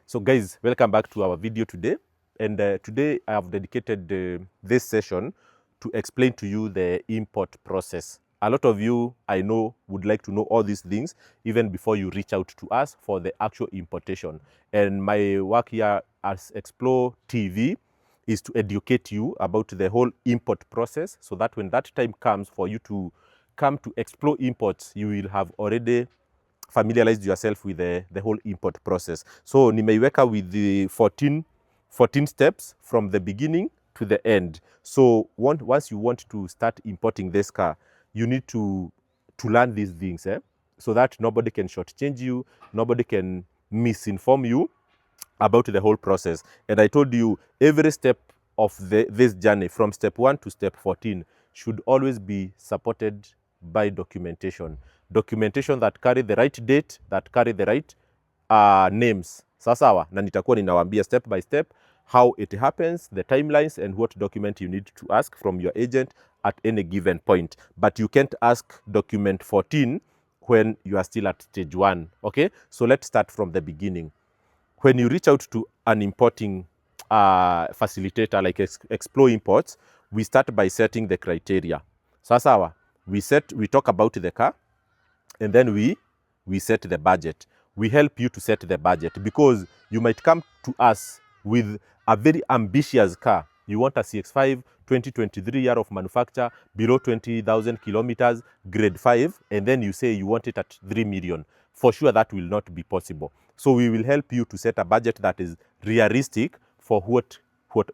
So guys, welcome back to our video today. And today I have dedicated this session to explain to you the import process. A lot of you, I know, would like to know all these things even before you reach out to us for the actual importation. And my work here as Explore TV is to educate you about the whole import process so that when that time comes for you to come to explore imports, you will have already familiarized yourself with the whole import process. So nimeiweka with the 14 steps from the beginning to the end. So once you want to start importing this car, you need to learn these things, so that nobody can shortchange you, nobody can misinform you about the whole process. And I told you every step of this journey from step 1 to step 14 should always be supported by documentation. Documentation that carry the right date, that carry the right names. Sasawa, na nitakuwa ninawaambia step by step how it happens, the timelines, and what document you need to ask from your agent at any given point. But you can't ask document 14 when you are still at stage 1, okay? So let's start from the beginning. When you reach out to an importing facilitator like Explore Imports, we start by setting the criteria. Sasawa, we talk about the car, and then we set the budget. We help you to set the budget because you might come to us with a very ambitious car. You want a CX-5, 2023 year of manufacture, below 20,000 kilometers, grade 5, and then you say you want it at 3 million. For sure, that will not be possible. So we will help you to set a budget that is realistic for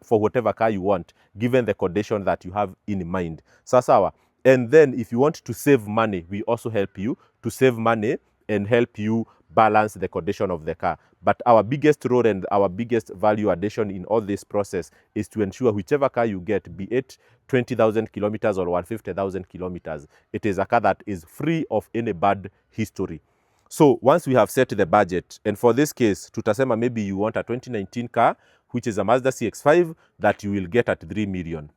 whatever car you want, given the condition that you have in mind. Sasawa. And then if you want to save money, we also help you to save money and help you balance the condition of the car. But our biggest role and our biggest value addition in all this process is to ensure whichever car you get, be it 20,000 kilometers or 150,000 kilometers, it is a car that is free of any bad history. So once we have set the budget, and for this case, tutasema maybe you want a 2019 car, which is a Mazda CX-5 that you will get at 3 million.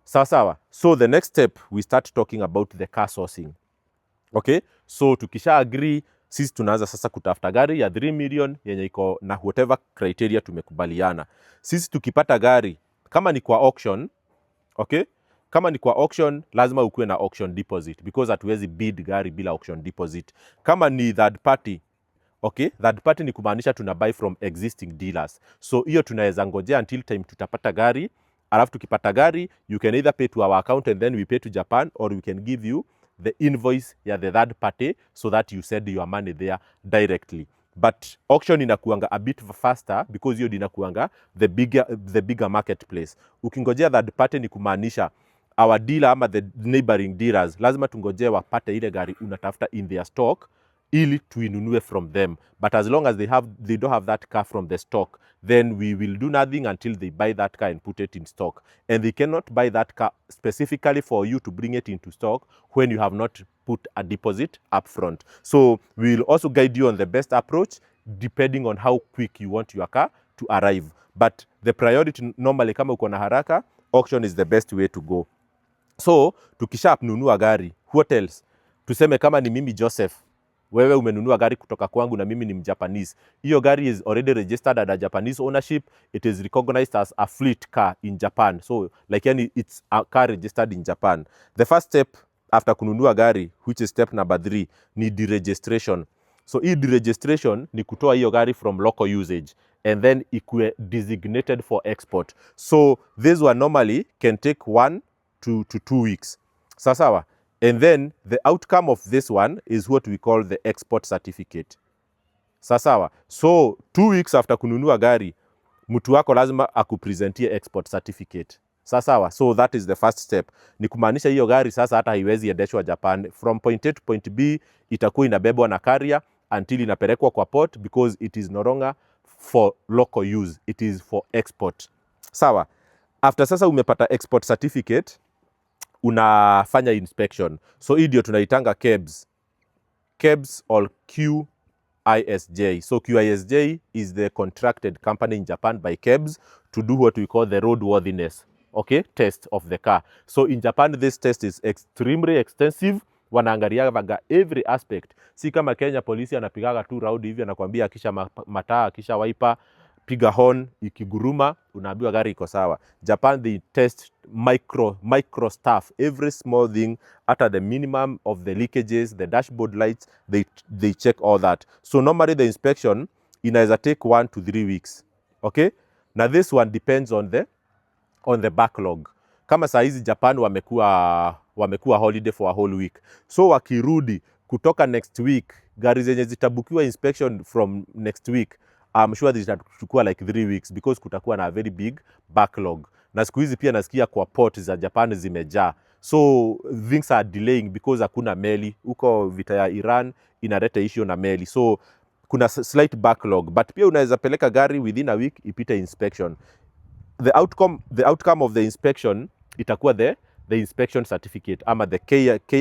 Sawa. So the next step, we start talking about the car sourcing. Okay? So tukisha agree, sisi tunaanza sasa kutafuta gari ya 3 million yenye iko na whatever criteria tumekubaliana. Sisi tukipata gari, kama ni kwa auction, okay? Kama ni kwa auction, lazima ukuwe na auction deposit because hatuwezi bid gari bila auction deposit. Kama ni third party, okay? Third party ni kumaanisha tuna buy from existing dealers. So hiyo tunaweza ngojea until time tutapata gari. Alafu tukipata gari, you can either pay to our account and then we pay to Japan, or we can give you the invoice ya the third party so that you send your money there directly. But auction inakuanga a bit faster because hiyo inakuanga the bigger marketplace. Ukingojea third party ni kumaanisha our dealer ama the neighboring dealers lazima tungojee wapate ile gari unatafuta in their stock ili tuinunue from them. But as long as they don't have that car from the stock, then we will do nothing until they buy that car and put it in stock. And they cannot buy that car specifically for you to bring it into stock when you have not put a deposit up front. So we will also guide you on the best approach depending on how quick you want your car to arrive. But the priority normally, kama uko na haraka, auction is the best way to go. So tukisha nunua gari, what else? Tuseme kama ni mimi Joseph, wewe umenunua gari kutoka kwangu na mimi ni Mjapanese. Hiyo gari is already registered under Japanese ownership. It is recognized as a fleet car in Japan. So like yani it's a car registered in Japan. The first step after kununua gari, which is step number 3, ni deregistration. So hii deregistration ni kutoa hiyo gari from local usage and then ikue designated for export. So this one normally can take 1 to 2 weeks. Sawa. And then the outcome of this one is what we call the export certificate. Sawa. So 2 weeks after kununua gari, mtu wako lazima akupresentie export certificate. Sawa. So that is the first step. Ni kumaanisha hiyo gari sasa hata haiwezi endeshwa Japan. From point A to point B, itakuwa inabebwa na carrier until inapelekwa kwa port because it is no longer for local use. It is for export. Sawa. After sasa umepata export certificate, unafanya inspection. So hii ndio tunaitanga KEBS or QISJ. So QISJ is the contracted company in Japan by KEBS to do what we call the roadworthiness, okay, test of the car. So in Japan, this test is extremely extensive wanaangaliaga every aspect. Si kama Kenya polisi anapigaga tu round hivi anakuambia kisha mataa, kisha wiper, piga horn, ikiguruma unaambiwa gari iko sawa. Japan, they test micro stuff, every small thing, at the minimum of the leakages, the dashboard lights, they check all that. So normally the inspection inaweza take 1 to 3 weeks. Okay? Now this one depends on the backlog. Kama saa hizi Japan wamekuwa holiday for a whole week. So wakirudi kutoka next week, gari zenye zitabukiwa inspection from next week, I'm sure zitachukua like 3 weeks because kutakuwa na a very big backlog. Na siku hizi pia nasikia kwa port za Japan zimejaa. So things are delaying because hakuna meli. Huko vita ya Iran inaleta issue na meli. So kuna slight backlog, but pia unaweza peleka gari within a week ipite inspection. The outcome of the inspection itakuwa the inspection certificate ama the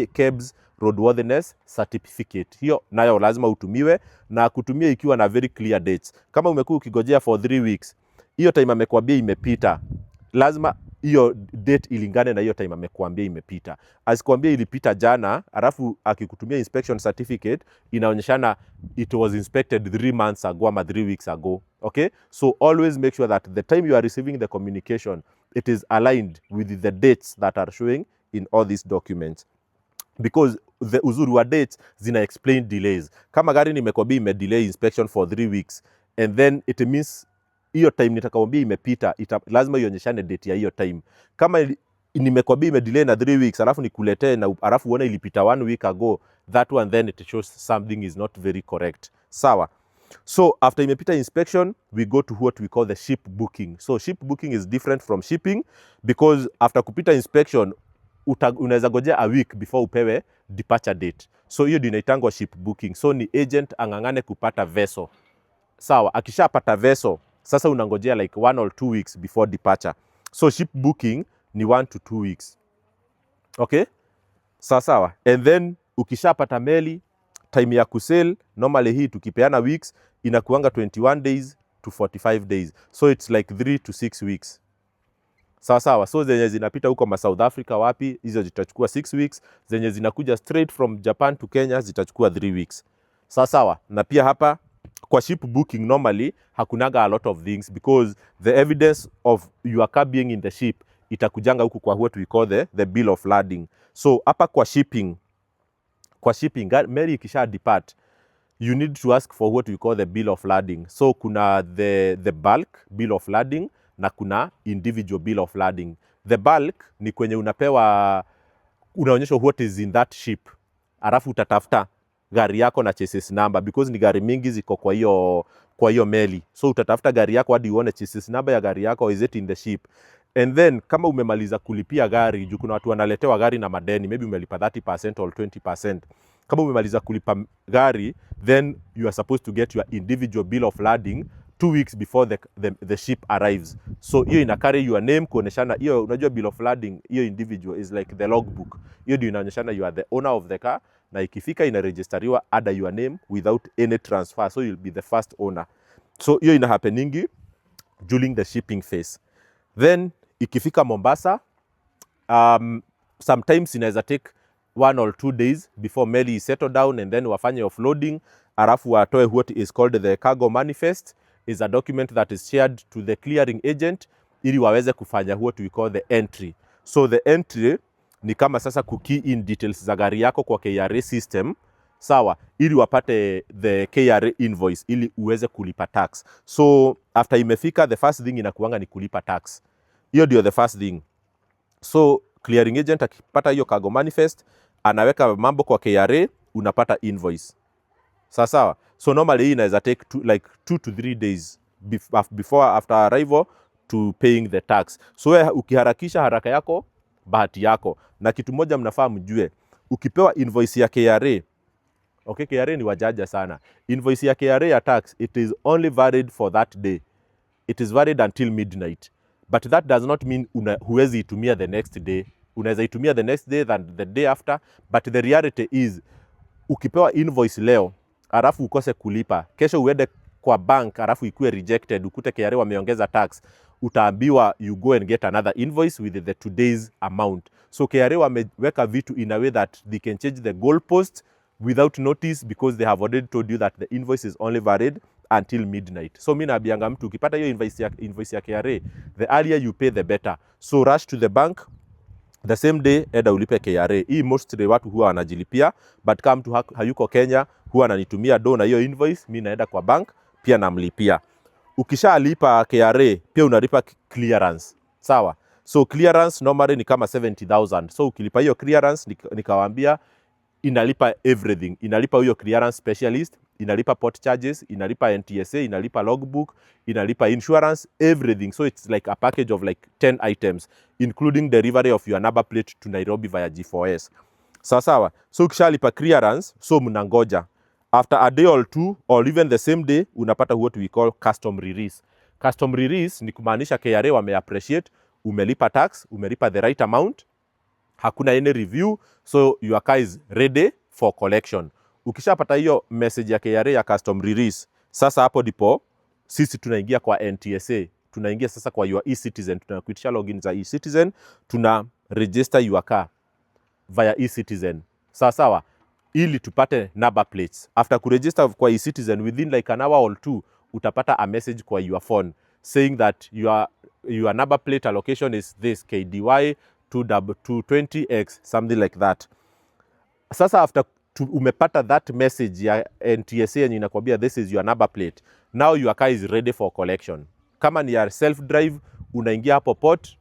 KEBS roadworthiness certificate. Hiyo nayo lazima utumiwe na kutumia ikiwa na very clear dates. Kama umekuwa ukigojea for 3 weeks, hiyo time amekwambia imepita, lazima hiyo date ilingane na hiyo time amekwambia imepita. Asikwambia ilipita jana, alafu akikutumia inspection certificate inaonyeshana it was inspected 3 months ago ama 3 weeks ago. Okay? So always make sure that the time you are receiving the communication, it is aligned with the dates that are showing in all these documents. Because the uzuri wa dates zina explain delays. Kama gari nimekwambia imedelay inspection for 3 weeks and then it means hiyo time nitakakwambia imepita, lazima ionyeshane date ya hiyo time. Kama nimekwambia imedelay na 3 weeks alafu nikuletee na alafu uone ilipita 1 week ago, that one then it shows something is not very correct. Sawa? So after imepita inspection, we go to what we call the ship booking. So ship booking is different from shipping because after kupita inspection unaweza gojea a week before upewe departure date. So hiyo ndio inaitangwa ship booking. So ni agent angangane kupata vessel. Sawa, akishapata vessel, sasa unangojea like 1 or 2 weeks before departure. So ship booking ni 1 to 2 weeks. Okay? Sawa. And then ukishapata meli, time ya kusail, normally hii tukipeana weeks, inakuanga 21 days to 45 days. So it's like 3 to 6 weeks. Sawa. So zenye zinapita huko South Africa wapi, hizo zitachukua 6 weeks. Zenye zinakuja straight from Japan to Kenya zitachukua 3 weeks. Sawa. Na pia hapa kwa ship booking normally hakunaga a lot of things because the evidence of your car being in the ship itakujanga huku kwa what we call the bill of lading. So hapa kwa shipping meli ikisha depart, you need to ask for what we call the bill of lading. So kuna the bulk bill of lading na kuna individual bill of lading. The bulk ni kwenye unaonyesha what is in that ship. Alafu utatafuta gari yako na chassis number because ni gari mingi ziko kwa hiyo meli. So utatafuta gari yako hadi uone chassis number ya gari yako, is it in the ship. And then kama umemaliza kulipia gari, juu kuna watu wanaletewa gari na madeni, maybe umelipa 30% or 20%. Kama umemaliza kulipa gari, then you are supposed to get your individual bill of lading 2 weeks before the ship arrives. So hiyo ina carry your name kuoneshana hiyo, unajua bill of lading, hiyo individual is like the logbook. Hiyo ndio inaonyeshana you are the owner of the car, na ikifika inaregistriwa under your name without any transfer, so you'll be the first owner. So hiyo ina happeningi during the shipping phase. Then ikifika Mombasa, sometimes inaweza take 1 or 2 days before meli is settle down and then wafanye offloading, alafu watoe what is called the cargo manifest. Is a document that is shared to the clearing agent ili waweze kufanya what we call the entry. So the entry ni kama sasa key in details za gari yako kwa KRA system, sawa, ili wapate the KRA invoice ili uweze kulipa tax. So after imefika, the first thing inakuanga ni kulipa tax. Hiyo ndio the first thing. So clearing agent akipata hiyo cargo manifest, anaweka mambo kwa KRA, unapata invoice. Sawa. So normally hii inaweza take 2 to 3 days after arrival to paying the tax. So ukiharakisha haraka yako, bahati yako. Na kitu moja mnafaa mjue, ukipewa invoice ya KRA, okay, KRA ni wajaja sana. Invoice ya KRA ya tax, it is only valid for that day. It is valid until midnight. But that does not mean huwezi itumia the next day. Unaweza itumia the next day than the day after. But the reality is, ukipewa invoice leo, alafu ukose kulipa, kesho uende kwa bank, alafu ikuwe rejected, ukute KRA wameongeza tax, utaambiwa you go and get another invoice with the today's amount. So KRA wameweka vitu in a way that they can change the goalpost without notice because they have already told you that the invoice is only valid until midnight. So mimi naambianga mtu ukipata hiyo invoice ya KRA, the earlier you pay the better. So rush to the bank the same day, enda ulipe KRA. Hii mostly watu huwa wanajilipia, but kama mtu hayuko Kenya, huwa ananitumia do na hiyo invoice, mimi naenda kwa bank pia namlipia. Ukishalipa KRA pia unalipa clearance. Sawa? So clearance normally ni kama 70,000. So ukilipa hiyo clearance, nikawaambia inalipa everything. Inalipa huyo clearance specialist, inalipa port charges, inalipa NTSA, inalipa logbook, inalipa insurance, everything. So it's like a package of like 10 items, including delivery of your number plate to Nairobi via G4S. Sawa. So ukishalipa clearance, so mnangoja. After a day or two, or even the same day, unapata what we call custom release. Custom release ni kumaanisha KRA wame-appreciate, umelipa tax, umelipa the right amount, hakuna any review, so your car is ready for collection. Ukishapata hiyo message ya KRA ya custom release, sasa hapo ndipo sisi tunaingia kwa NTSA, tunaingia sasa kwa your e-citizen, tunakuitisha login za e-citizen, tuna register your car via e-citizen. Sawa, ili tupate number plates. After kuregister kwa e-citizen, within like an hour or two, utapata a message kwa your phone saying that your number plate allocation is this KDY 220X, something like that. Sasa after umepata that message ya NTSA yenye inakwambia this is your number plate, now your car is ready for collection. Kama ni ya self drive, unaingia hapo port,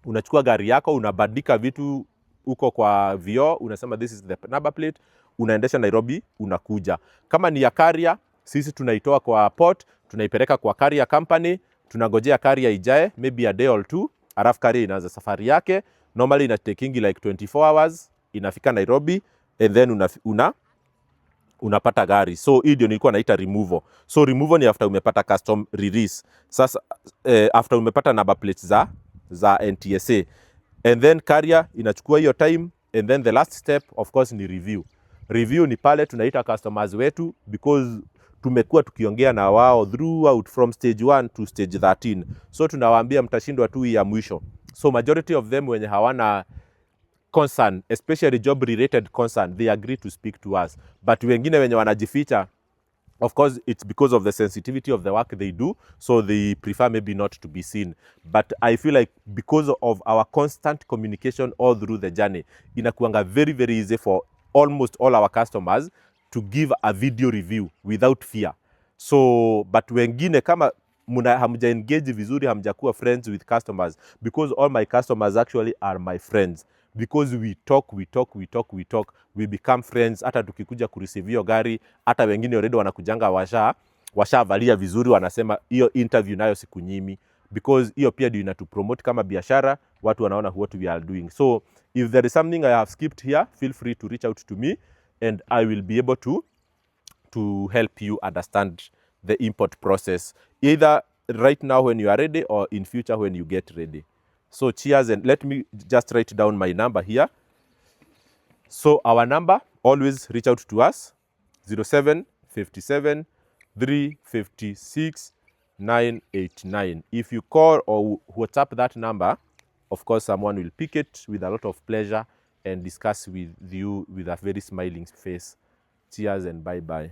unachukua gari yako, unabandika vitu uko kwa vioo, unasema this is the number plate, unaendesha Nairobi, unakuja. Kama ni ya carrier, sisi tunaitoa kwa port, tunaipeleka kwa carrier company, tunangojea carrier ijae, maybe a day or two, alafu carrier inaanza safari yake. Normally ina takingi like 24 hours, inafika Nairobi, and then unapata gari. So hii ndio nilikuwa naita removal. So removal ni after umepata custom release. Sasa after umepata number plates za NTSA. And then carrier inachukua hiyo time, and then the last step of course ni review. Review ni pale tunaita customers wetu, because tumekuwa tukiongea na wao throughout from stage 1 to stage 13. So tunawaambia mtashindwa tu ya mwisho. So majority of them wenye hawana concern, especially job related concern, they agree to speak to us. But wengine wenye wanajificha, of course it's because of the sensitivity of the work they do, so they prefer maybe not to be seen. But I feel like because of our constant communication all through the journey, inakuanga very very easy for almost all our customers to give a video review without fear. So but wengine kama hamja engage vizuri, hamjakuwa friends with customers, because all my customers actually are my friends, because we talk, we become friends. Hata tukikuja kureceive hiyo gari, hata wengine already wanakujanga washavalia vizuri, wanasema hiyo interview nayo sikunyimi, because hiyo pia ndio inatupromote kama biashara, watu wanaona what we are doing. So if there is something I have skipped here, feel free to reach out to me and I will be able to help you understand the import process, either right now when you are ready or in future when you get ready. So cheers, and let me just write down my number here. So our number, always reach out to us, 0757 356 989. If you call or WhatsApp that number, of course someone will pick it with a lot of pleasure and discuss with you with a very smiling face. Cheers and bye-bye.